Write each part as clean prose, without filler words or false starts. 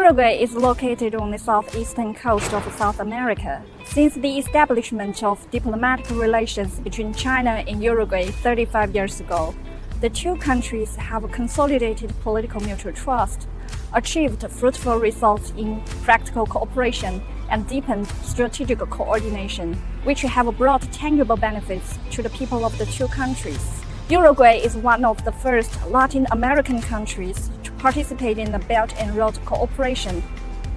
Uruguay is located on the southeastern coast of South America. Since the establishment of diplomatic relations between China and Uruguay 35 years ago, the two countries have consolidated political mutual trust, achieved fruitful results in practical cooperation, and deepened strategic coordination, which have brought tangible benefits to the people of the two countries. Uruguay is one of the first Latin American countries to participate in the Belt and Road cooperation.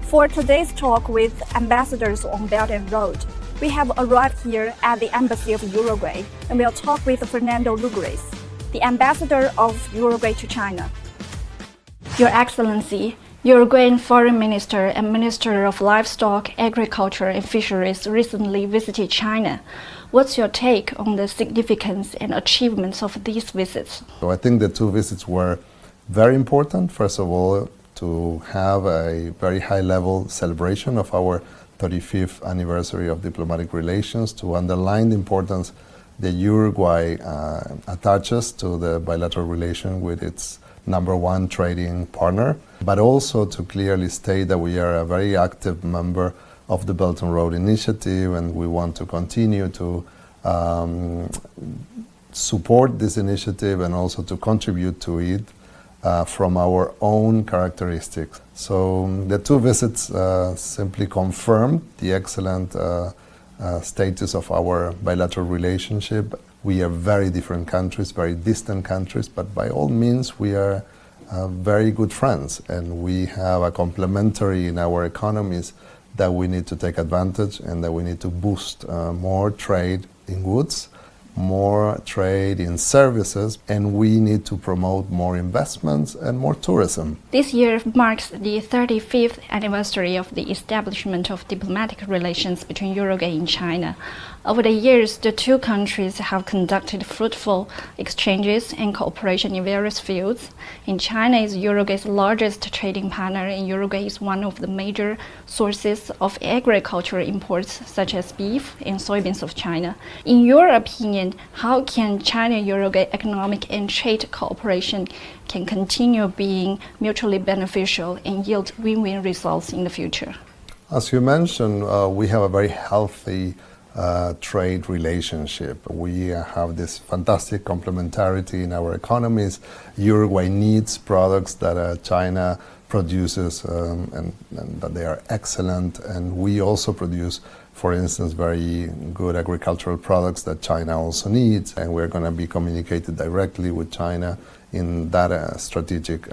For today's talk with ambassadors on Belt and Road, we have arrived here at the Embassy of Uruguay, and we'll talk with Fernan Lógres, the ambassador of Uruguay to China. Your Excellency, Uruguayan Foreign Minister and Minister of Livestock, Agriculture and Fisheries recently visited China. What's your take on the significance and achievements of these visits? So I think the two visits were very important. First of all, to have a very high-level celebration of our 35th anniversary of diplomatic relations, to underline the importance that Uruguay attaches to the bilateral relation with its number one trading partner, but also to clearly state that we are a very active member of the Belt and Road Initiative, and we want to continue to support this initiative and also to contribute to it from our own characteristics. So the two visits simply confirmed the excellent status of our bilateral relationship. We are very different countries, very distant countries, but by all means we are very good friends, and we have a complementary in our economies that we need to take advantage, and that we need to boost more trade in goods, more trade in services, and we need to promote more investments and more tourism. This year marks the 35th anniversary of the establishment of diplomatic relations between Uruguay and China. Over the years, the two countries have conducted fruitful exchanges and cooperation in various fields. In China is Uruguay's largest trading partner, and Uruguay is one of the major sources of agricultural imports such as beef and soybeans of China. In your opinion, how can China-Uruguay economic and trade cooperation can continue being mutually beneficial and yield win-win results in the future? As you mentioned, we have a very healthy trade relationship. We have this fantastic complementarity in our economies. Uruguay needs products that China produces, and that they are excellent, and we also produce, for instance, very good agricultural products that China also needs, and we're going to be communicated directly with China in that strategic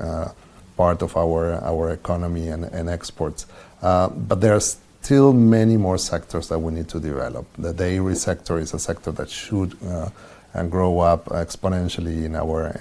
part of our economy and exports. But there's still many more sectors that we need to develop. The dairy sector is a sector that should grow up exponentially in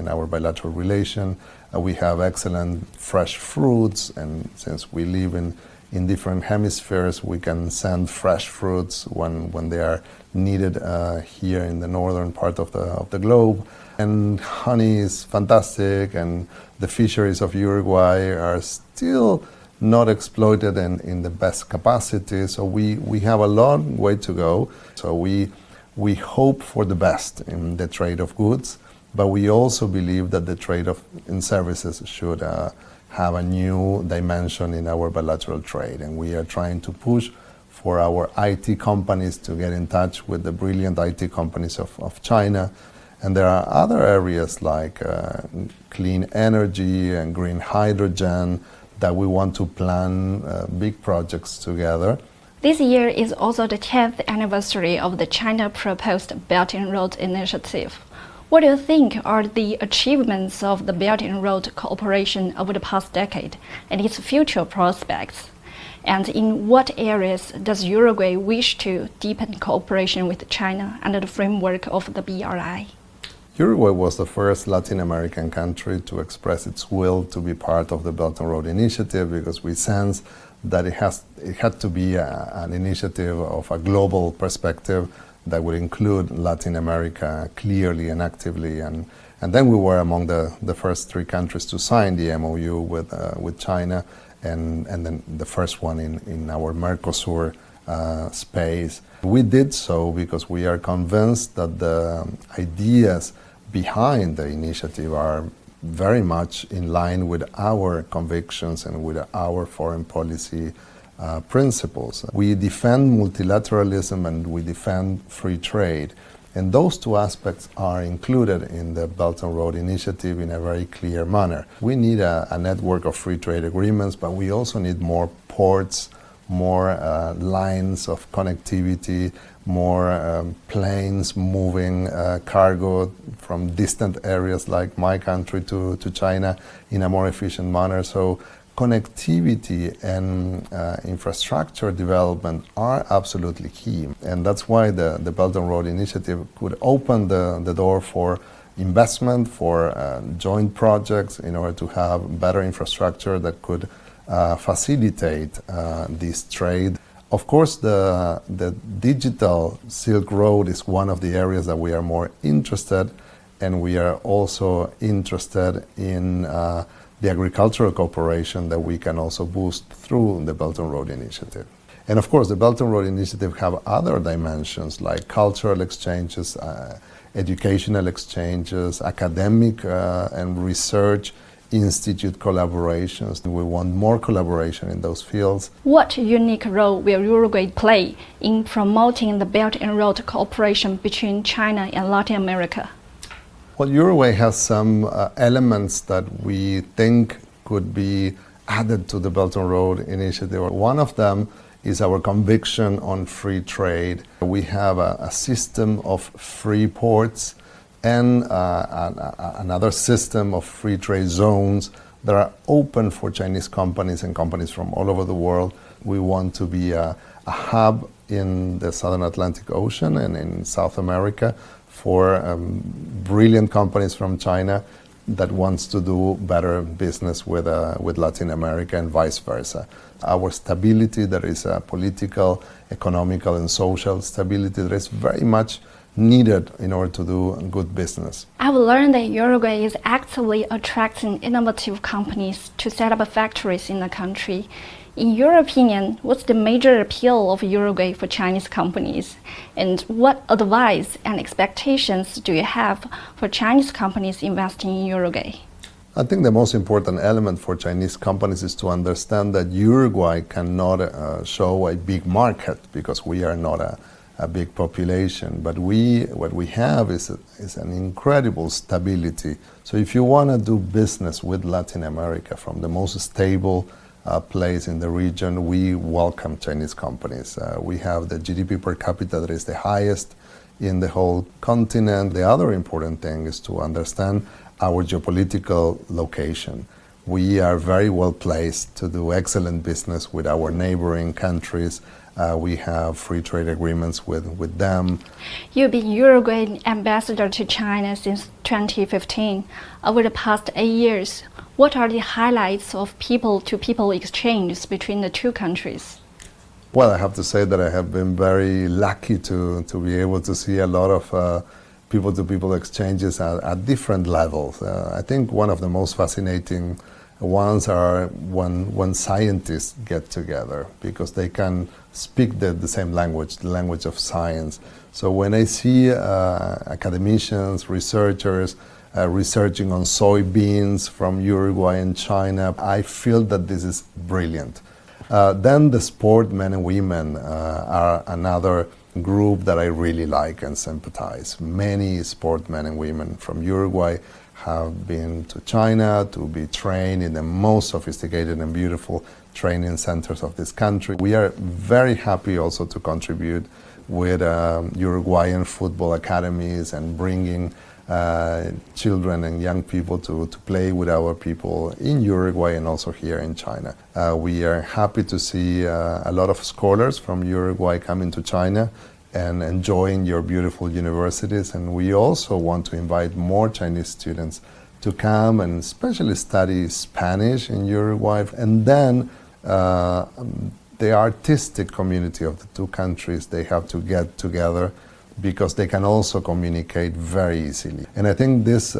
our bilateral relation. We have excellent fresh fruits, and since we live in different hemispheres, we can send fresh fruits when they are needed here in the northern part of the globe. And honey is fantastic, and the fisheries of Uruguay are still not exploited in the best capacity, so we have a long way to go. So we hope for the best in the trade of goods, but we also believe that the trade in services should have a new dimension in our bilateral trade, and we are trying to push for our IT companies to get in touch with the brilliant IT companies of China. And there are other areas like clean energy and green hydrogen that we want to plan big projects together. This year is also the 10th anniversary of the China-proposed Belt and Road Initiative. What do you think are the achievements of the Belt and Road cooperation over the past decade and its future prospects? And in what areas does Uruguay wish to deepen cooperation with China under the framework of the BRI? Uruguay was the first Latin American country to express its will to be part of the Belt and Road Initiative, because we sense that it had to be an initiative of a global perspective that would include Latin America clearly and actively. And then we were among the first three countries to sign the MOU with China, and then the first one in our Mercosur space. We did so because we are convinced that the ideas behind the initiative are very much in line with our convictions and with our foreign policy principles. We defend multilateralism and we defend free trade. And those two aspects are included in the Belt and Road Initiative in a very clear manner. We need a network of free trade agreements, but we also need more ports, more lines of connectivity, more planes moving cargo from distant areas like my country to China in a more efficient manner. So connectivity and infrastructure development are absolutely key. And that's why the Belt and Road Initiative could open the door for investment, for joint projects in order to have better infrastructure that could facilitate this trade. Of course, the digital Silk Road is one of the areas that we are more interested, and we are also interested in the agricultural cooperation that we can also boost through the Belt and Road Initiative. And of course, the Belt and Road Initiative have other dimensions like cultural exchanges, educational exchanges, academic and research institute collaborations. We want more collaboration in those fields. What unique role will Uruguay play in promoting the Belt and Road cooperation between China and Latin America? Well, Uruguay has some elements that we think could be added to the Belt and Road Initiative. One of them is our conviction on free trade. We have a system of free ports and another system of free trade zones that are open for Chinese companies and companies from all over the world. We want to be a hub in the Southern Atlantic Ocean and in South America for brilliant companies from China that wants to do better business with Latin America and vice versa. Our stability, there is a political, economical, and social stability that is very much needed in order to do good business. I've learned that Uruguay is actively attracting innovative companies to set up factories in the country. In your opinion, what's the major appeal of Uruguay for Chinese companies? And what advice and expectations do you have for Chinese companies investing in Uruguay? I think the most important element for Chinese companies is to understand that Uruguay cannot show a big market because we are not a big population, but what we have is an incredible stability. So if you want to do business with Latin America from the most stable place in the region, we welcome Chinese companies. We have the GDP per capita that is the highest in the whole continent. The other important thing is to understand our geopolitical location. We are very well placed to do excellent business with our neighboring countries. We have free trade agreements with them. You've been Uruguayan ambassador to China since 2015. Over the past 8 years, what are the highlights of people-to-people exchanges between the two countries? Well, I have to say that I have been very lucky to be able to see a lot of people-to-people exchanges at different levels. I think one of the most fascinating ones are when scientists get together because they can speak the same language, the language of science. So when I see academicians, researchers researching on soybeans from Uruguay and China, I feel that this is brilliant. Then the sportmen and women are another group that I really like and sympathize. Many sportmen and women from Uruguay have been to China to be trained in the most sophisticated and beautiful training centers of this country. We are very happy also to contribute with Uruguayan football academies and bringing children and young people to play with our people in Uruguay and also here in China. We are happy to see a lot of scholars from Uruguay coming to China and enjoying your beautiful universities. And we also want to invite more Chinese students to come and especially study Spanish in Uruguay. And then the artistic community of the two countries, they have to get together because they can also communicate very easily. And I think these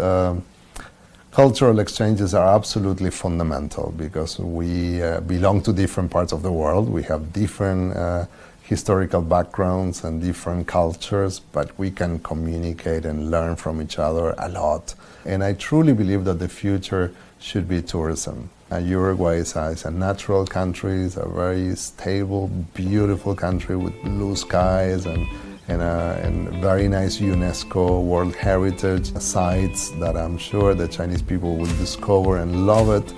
cultural exchanges are absolutely fundamental because we belong to different parts of the world. We have different historical backgrounds and different cultures, but we can communicate and learn from each other a lot. And I truly believe that the future should be tourism. Uruguay is a natural country, it's a very stable, beautiful country with blue skies and very nice UNESCO World Heritage sites that I'm sure the Chinese people will discover and love it.